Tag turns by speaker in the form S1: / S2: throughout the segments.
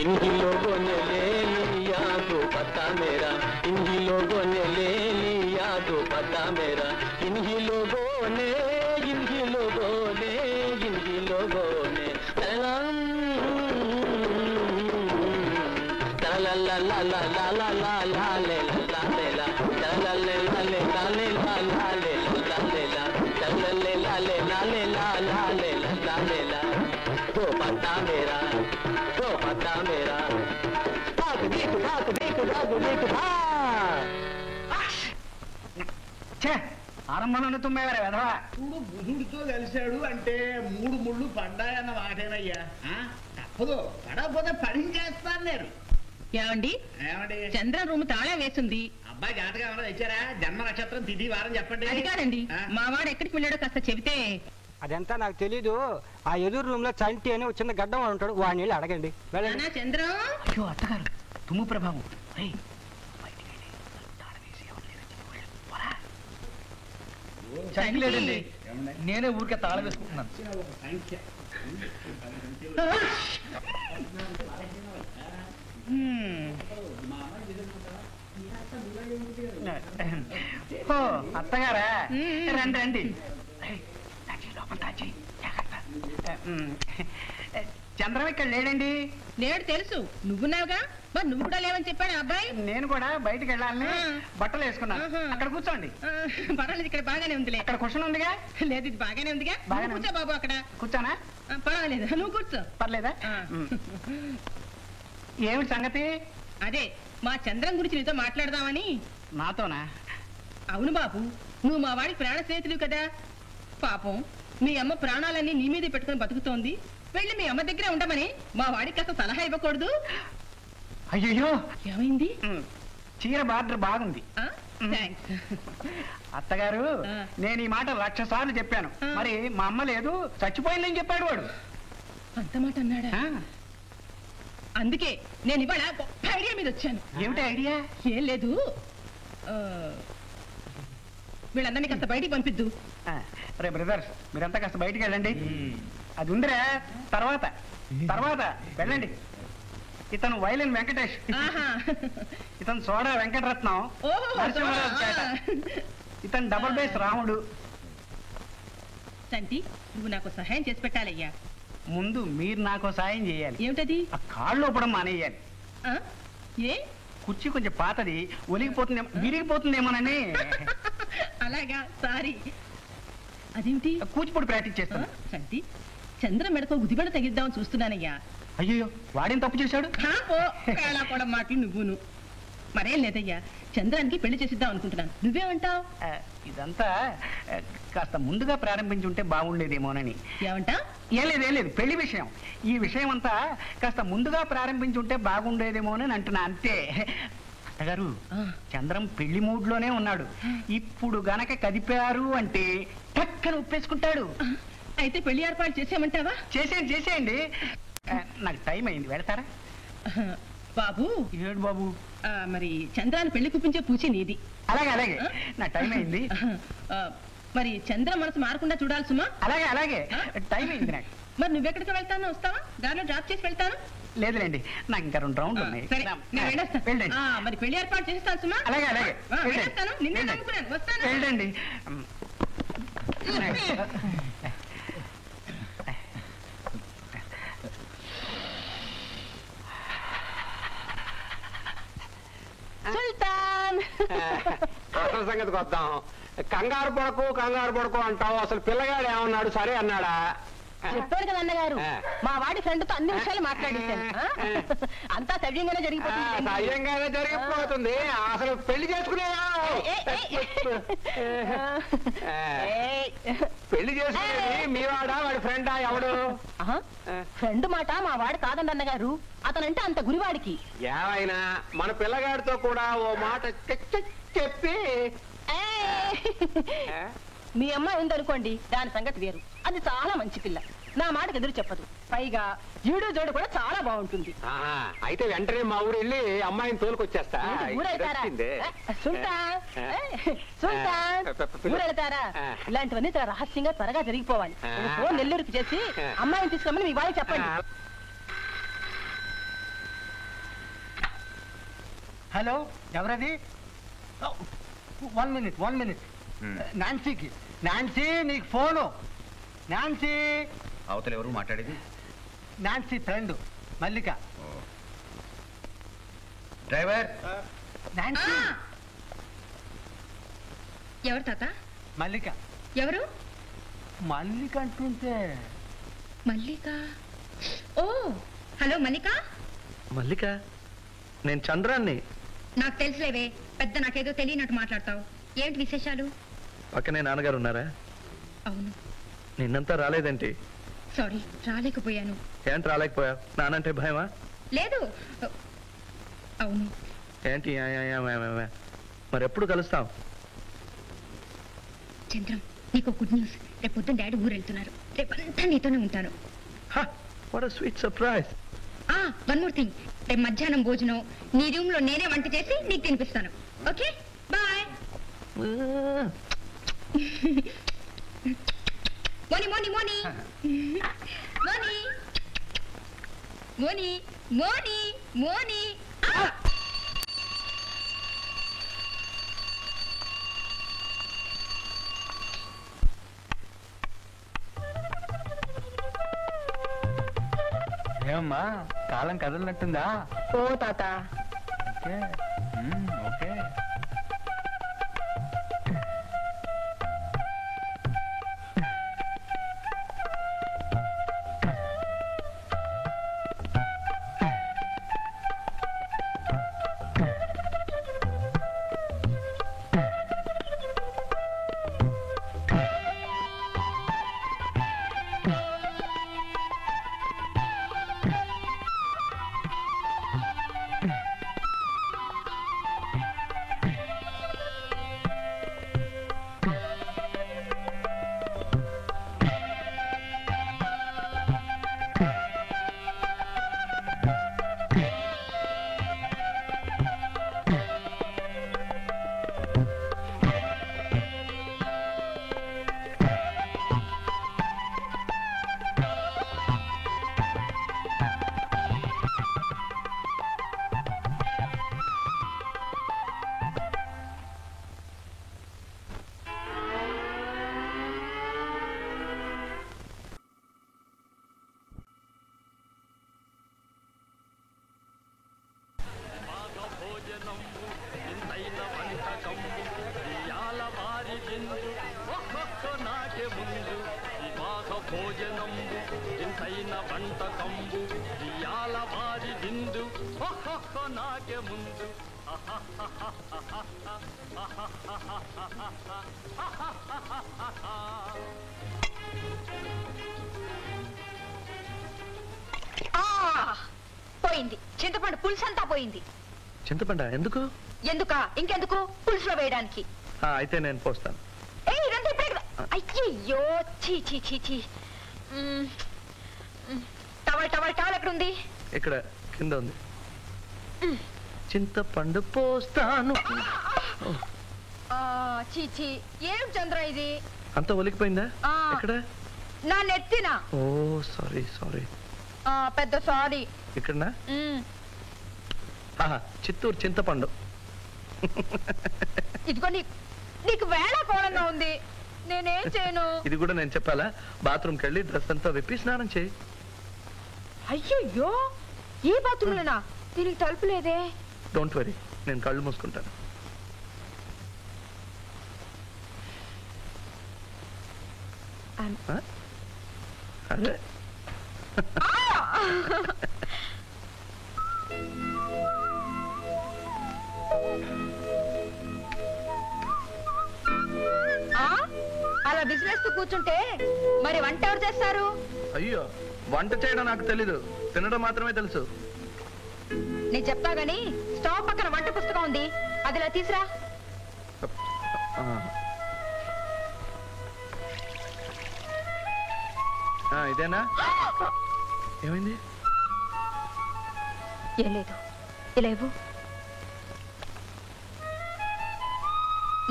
S1: इन्हीं लोगों ने ले लिया दुपट्टा मेरा, इन्हीं लोगों ने ले लिया दुपट्टा मेरा, इन्हीं लोगों ने, इन्हीं लोगों ने, इन्हीं लोगों ने ला ला ला ला ला ला ला ला ले ला ले ला ला ले ला ले ला ले ला ला ले ला ले ला ला ले ला ले ला ले ला ला ले ला ले ला दुपट्टा मेरा, दुपट्टा मेरा भाग देख भाग देख भाग देख
S2: ఛే ఆరంభంలోనే తుమ్మేవారే వెధవా.
S3: చూడు బుధుడితో కలిశాడు అంటే 3 ముళ్ళు పడ్డాయన్న మాటేనయ్యా. తప్పదు, పడకపోతే పడించేస్తాను నేను.
S4: ఏమండి
S3: ఏమండి
S4: చంద్ర రూమ్ తాళం వేసింది.
S3: అబ్బాయి జాతకం ఏమన్నా తెచ్చారా? జన్మ నక్షత్రం తిథి వారం చెప్పండి.
S4: అది కాదండి, మావాడు ఎక్కడికి వెళ్ళాడో కాస్త చెబితే.
S2: అదంతా నాకు తెలీదు. ఆ ఎదురు రూమ్ లో చంటి అని చిన్న గడ్డం ఉంటాడు, వాడిని వెళ్ళి అడగండి.
S4: చంద్రం.
S2: అయ్యో అత్తగారు, తుమ్ము ప్రభావం. లేదండి, నేనే ఊరికే తాళం వేసుకుంటున్నాను. అత్తగారా, రండి రండి. చంద్రం ఇక్కడ లేడండి.
S4: లేడు తెలుసు, నువ్వున్నావుగా. మరి నువ్వు కూడా లేవని చెప్పాడు అబ్బాయి.
S2: నేను కూడా బయటకు వెళ్ళాలని బట్టలు వేసుకున్నాను. అక్కడ కూర్చోండి.
S4: పర్వాలేదు, ఇక్కడ బాగానే ఉందిలే.
S2: అక్కడ క్వశ్చన్ ఉందిగా.
S4: లేదు, ఇది బాగానే ఉందిగా. కూర్చో బాబు. అక్కడ
S2: కూర్చోనా?
S4: పర్వాలేదు, నువ్వు కూర్చో.
S2: పర్లేదా? ఏమిటి సంగతి?
S4: అదే మా చంద్రం గురించి నీతో మాట్లాడదామని.
S2: నాతోనా?
S4: అవును బాబు, నువ్వు మా వాడికి ప్రాణ స్నేహితుడు కదా. పాపం మీ అమ్మ ప్రాణాలన్నీ నీ మీదే పెట్టుకుని బతుకుతోంది. వెళ్ళి మీ అమ్మ దగ్గరే ఉండమని మా వాడికి కాస్త సలహా ఇవ్వకూడదు?
S2: అయ్యో,
S4: ఏమైంది?
S2: చీర బార్డర్ బాగుంది. అత్తగారు, నేను ఈ మాట 1,00,000 సార్లు చెప్పాను. మరి మా అమ్మ లేదు, చచ్చిపోయిందని చెప్పాడు వాడు.
S4: అంత మాట అన్నాడా? అందుకే నేను ఇవాళ గొప్ప ఐడియా మీద వచ్చాను.
S2: ఏమిటి ఐడియా?
S4: ఏం లేదు, వీళ్ళందరినీ కాస్త బయటికి పంపిద్దు.
S2: రే బ్రదర్స్, మీరంతా కాస్త బయటికి వెళ్ళండి. అది ఉందిరా, తర్వాత తర్వాత వెళ్ళండి. ఇతను వైలిన్ వెంకటేష్, ఇతను సోడా వెంకటరత్నం, నరసింహరాజు పేట. ఇతను డబుల్ బేస్ రాముడు.
S4: సంటి, నువ్వు నాకు సహాయం చేసి పెట్టాలయ్యా.
S2: ముందు మీరు నాకు సాయం చేయాలి.
S4: ఏమిటది?
S2: ఆ కాళ్ళు ఊపడం మానేయాలి.
S4: ఏ?
S2: కుర్చీ కొంచెం పాతది, ఒలిగిపోతుందేమో, విరిగిపోతుందేమోనని.
S4: అలాగా, సారీ. అదేమిటి?
S2: కూచిపూడి ప్రాక్టీస్ చేస్తాను.
S4: సంటి, చంద్ర మెడకో గుదిబెడ తగిద్దామని చూస్తున్నానయ్యా.
S2: అయ్యో, వాడేం తప్పు చేశాడు?
S4: కూడా మాటలు నువ్వును. మరేం లేదయ్యా, చంద్రానికి పెళ్లి చేసిద్దాం అనుకుంటున్నాను. నువ్వేమంటావు?
S2: ఇదంతా కాస్త ముందుగా ప్రారంభించి ఉంటే బాగుండేదేమోనని.
S4: ఏమంటా?
S2: ఏం లేదు, పెళ్లి విషయం. ఈ విషయం అంతా కాస్త ముందుగా ప్రారంభించి ఉంటే బాగుండేదేమోనని అంటున్నా, అంతే. అత్తగారు, చంద్రం పెళ్లి మూడ్ లోనే ఉన్నాడు. ఇప్పుడు గనక కదిపారు అంటే పక్కన ఒప్పేసుకుంటాడు.
S4: అయితే పెళ్లి ఏర్పాటు చేసేయమంటావా?
S2: చేసేయండి. నాకు టైం అయింది, వెళ్తారా?
S4: బాబు.
S2: ఏడు బాబు?
S4: మరి చంద్రాన్ని పెళ్లి కుప్పించే పూచి నీది.
S2: అలాగే, నా టైం అయింది.
S4: మరి చంద్ర మనసు మారకుండా చూడాలి సుమా.
S2: అలాగే, టైం అయింది నాకు.
S4: మరి నువ్వెక్కడికి వెళ్తానో వస్తావా? దారిలో డ్రాప్ చేసి వెళ్తాను.
S2: లేదులేండి, నాకు ఇంకా 2 రౌండ్లు ఉన్నాయి.
S4: మరి పెళ్లి ఏర్పాటు చేస్తాను సుమా.
S2: అలాగే,
S4: వెళ్ళొస్తాను. నిన్నే నమ్ముకున్నాను, వస్తాను.
S2: వెళ్ళండి.
S4: సుల్తాన్,
S5: అసలు సంగతికి వద్దాం. కంగారు పడకు అంటావు. అసలు పిల్లగాడు ఏమన్నాడు? సరే అన్నాడా?
S4: చెప్పాడు కదా అన్నగారు, మా వాడి ఫ్రెండ్ తో అన్ని విషయాలు మాట్లాడేశాను. అంతా సవ్యంగానే
S5: జరిగిపోతుంది. అసలు పెళ్లి చేసుకునేదా? పెళ్లి చేసుకునేది మీ వాడా, వాడి ఫ్రెండా? ఎవడు?
S4: ఫ్రెండ్ మాట మా వాడు కాదండి అన్నగారు. అతనంటే అంత గురివాడికి.
S5: ఏమైనా మన పిల్లగాడితో కూడా ఓ మాట చెప్పి.
S4: మీ అమ్మాయి ఉందనుకోండి, దాని సంగతి వేరు. అది చాలా మంచి పిల్ల, నా మాటకు ఎదురు చెప్పదు. పైగా ఈడు జోడు కూడా చాలా బాగుంటుంది.
S5: అయితే వెంటనే మా ఊరు వెళ్ళి అమ్మాయిని తోలుకొచ్చేస్తా.
S4: ఊరెళ్తారా? ఇలాంటివన్నీ రహస్యంగా త్వరగా జరిగిపోవాలి. ఫోన్ నెల్లూరుకి చేసి అమ్మాయిని తీసుకోమని మీ వాళ్ళకి చెప్పండి.
S2: హలో, ఎవరది? 1 minute. నాన్సీకి. నాన్సీ, నీకు ఫోను. నాన్సీ.
S6: అవతల ఎవరు మాట్లాడేది?
S2: నాన్సీ ఫ్రెండ్ మల్లిక.
S6: డ్రైవర్.
S2: నాన్సీ.
S4: ఎవరు తాత?
S2: మల్లిక.
S4: ఎవరు?
S2: మల్లిక అంటుంటే
S4: మల్లిక. ఓ హలో మల్లిక.
S7: మల్లిక, నేను చంద్రాన్ని.
S4: నాకు తెలుసులేవే, పెద్ద నాకేదో తెలియనట్టు మాట్లాడతావు. ఏంటి విశేషాలు?
S7: పక్కనే నాన్నగారు ఉన్నారా?
S4: అవును.
S7: నిన్నంతా రాలేదేంటి?
S4: సారీ, రాలేకపోయాను.
S7: ఏంటి రాలేకపోయా? నానంటే భయమా?
S4: లేదు. అవును.
S7: ఏంటి మరి ఎప్పుడు కలుస్తాం?
S4: చంద్రం, నీకు గుడ్ న్యూస్. రేపు పొద్దున్న డాడీ ఊరు వెళ్తున్నారు. రేపంతా నీతోనే ఉంటాను.
S7: What a sweet surprise.
S4: One more thing, రేపు మధ్యాహ్నం భోజనం నీ రూమ్ లో నేనే వంట చేసి నీకు తినిపిస్తాను. Okay, bye. మోని మోని మోని మోని మోని మోని మోని.
S2: ఏమమ్మా, కాలం కదలనట్టుందా?
S4: ఓ తాత.
S2: ఓకే. ఓకే.
S4: పోయింది చింతపండు పులుసు అంతా పోయింది.
S7: చింతపండు ఎందుకు?
S4: ఎందుకా? ఇంకెందుకు? పులుసులో వేయడానికి.
S7: అయితే నేను పోస్తాను.
S4: అయ్యో, చీ చీ చీ చీ. టవల్ టవల్ టవల్ ఎక్కడుంది?
S7: ఇక్కడ కింద ఉంది. చింతపండు పోస్తాను.
S4: చీచి, ఏం చంద్ర ఇది?
S7: అంత ఒలికిపోయిందా? ఎక్కడ?
S4: నా నెత్తిన.
S7: ఓ సారీ సారీ.
S4: పెద్ద సారీ.
S7: ఇక్కడనా? చిత్తూరు చింతపండు.
S4: ఇదిగో నీకు వేళ కోలంగా ఉంది. నేనేం చేయను?
S7: ఇది కూడా నేను చెప్పాలా? బాత్రూమ్కి వెళ్ళి డ్రెస్ అంతా విప్పి స్నానం చేయి.
S4: అయ్యయ్యో, ఈ బాత్రూమ్లోనా? దీనికి తలుపు లేదే.
S7: డోంట్ వరీ, నేను కళ్ళు మూసుకుంటాను. అదే
S4: అలా బిజినెస్ కూర్చుంటే మరి వంట ఎవరు చేస్తారు?
S7: అయ్యో, వంట చేయడం నాకు తెలీదు, తినడం మాత్రమే తెలుసు.
S4: నేను చెప్తా గాని స్టవ్ పక్కన వంట పుస్తకం ఉంది, అదిలా తీసురా.
S7: ఇదేనా? ఏమైంది?
S4: ఏం లేదు, ఇలా ఇవ్వు.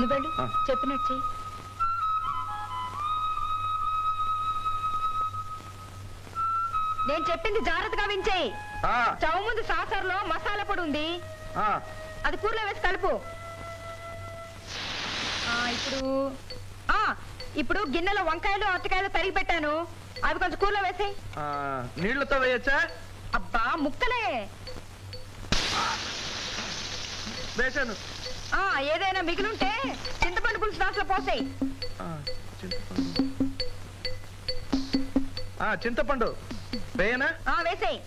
S4: నువ్వెళ్ళు, చెప్పినట్టు చెయ్యి. నేను చెప్పింది జాగ్రత్తగా వించేయి. స్టవ్ ముందు సాసర్లో మసాలా పొడి ఉంది,
S8: అది కూరలో వేసి కలుపు. ఇప్పుడు గిన్నెలో వంకాయలు అరటికాయలు తరిగి పెట్టాను, అవి కొంచెం కూరలో వేసాయి.
S7: నీళ్లతో వేయచ్చా?
S8: అబ్బా ముక్కలే
S7: వేసాను.
S8: ఏదైనా మిగిలింటే చింతపండు పులుసు దాంట్లో పోసాయి.
S7: చింతపండు వేయనా?
S8: వేసాయి.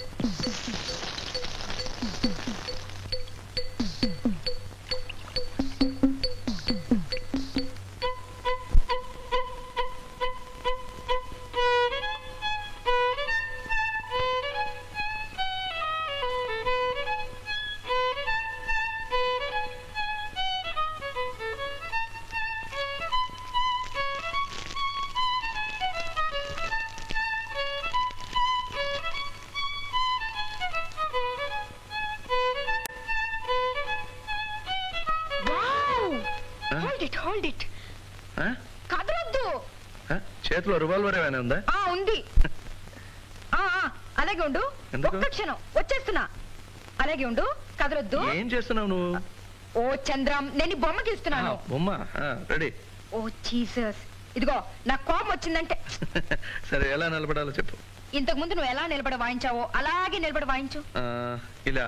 S7: చేతిలో రివాల్వర్ ఏమైనా ఉందా?
S8: ఉంది. అలాగే ఉండు, ఒక్క క్షణం వచ్చేస్తున్నా. అలాగే ఉండు, కదలొద్దు.
S7: ఏం చేస్తున్నావు నువ్వు?
S8: ఓ చంద్రం, నేను బొమ్మకి ఇస్తున్నాను.
S7: బొమ్మ రెడీ.
S8: ఓ జీసస్, ఇదిగో నాకు కోపం వచ్చిందంటే.
S7: సరే, ఎలా నిలబడాలో చెప్పు.
S8: ఇంతకు ముందు నువ్వు ఎలా నిలబడి వాయించావో అలాగే నిలబడి వాయించు.
S7: ఇలా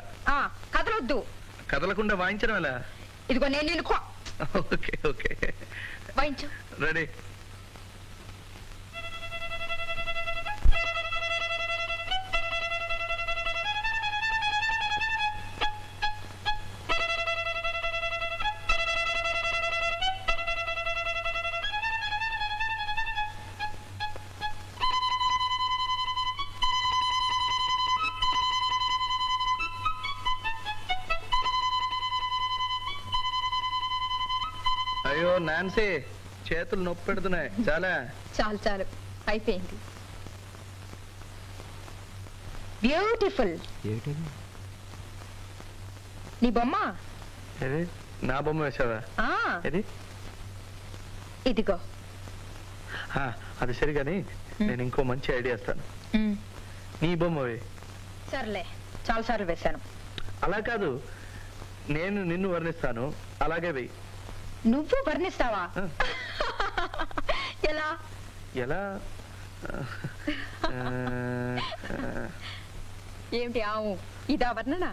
S8: కదలొద్దు.
S7: కదలకుండా వాయించడం ఎలా?
S8: ఇదిగో నేను నిన్ను
S7: ఓకే ఓకే
S8: వాయించు.
S7: రెడీ. అయ్యో నాన్సీ, చేతులు నొప్పి పెడుతున్నాయి. చాలా
S8: చాలు చాలు, అయిపోయింది. బ్యూటిఫుల్. నీ బొమ్మ?
S7: నా బొమ్మ వేసావా?
S8: ఇదిగో.
S7: అది సరిగాని నేను ఇంకో మంచి ఐడియా ఇస్తాను. నీ బొమ్మవే.
S8: సర్లే, చాలా సార్లు వేశాను.
S7: అలా కాదు, నేను నిన్ను వర్ణిస్తాను, అలాగే వెయ్యి.
S8: నువ్వు వర్ణిస్తావా? ఎలా?
S7: ఎలా?
S8: ఏమిటి ఇదా వర్ణన?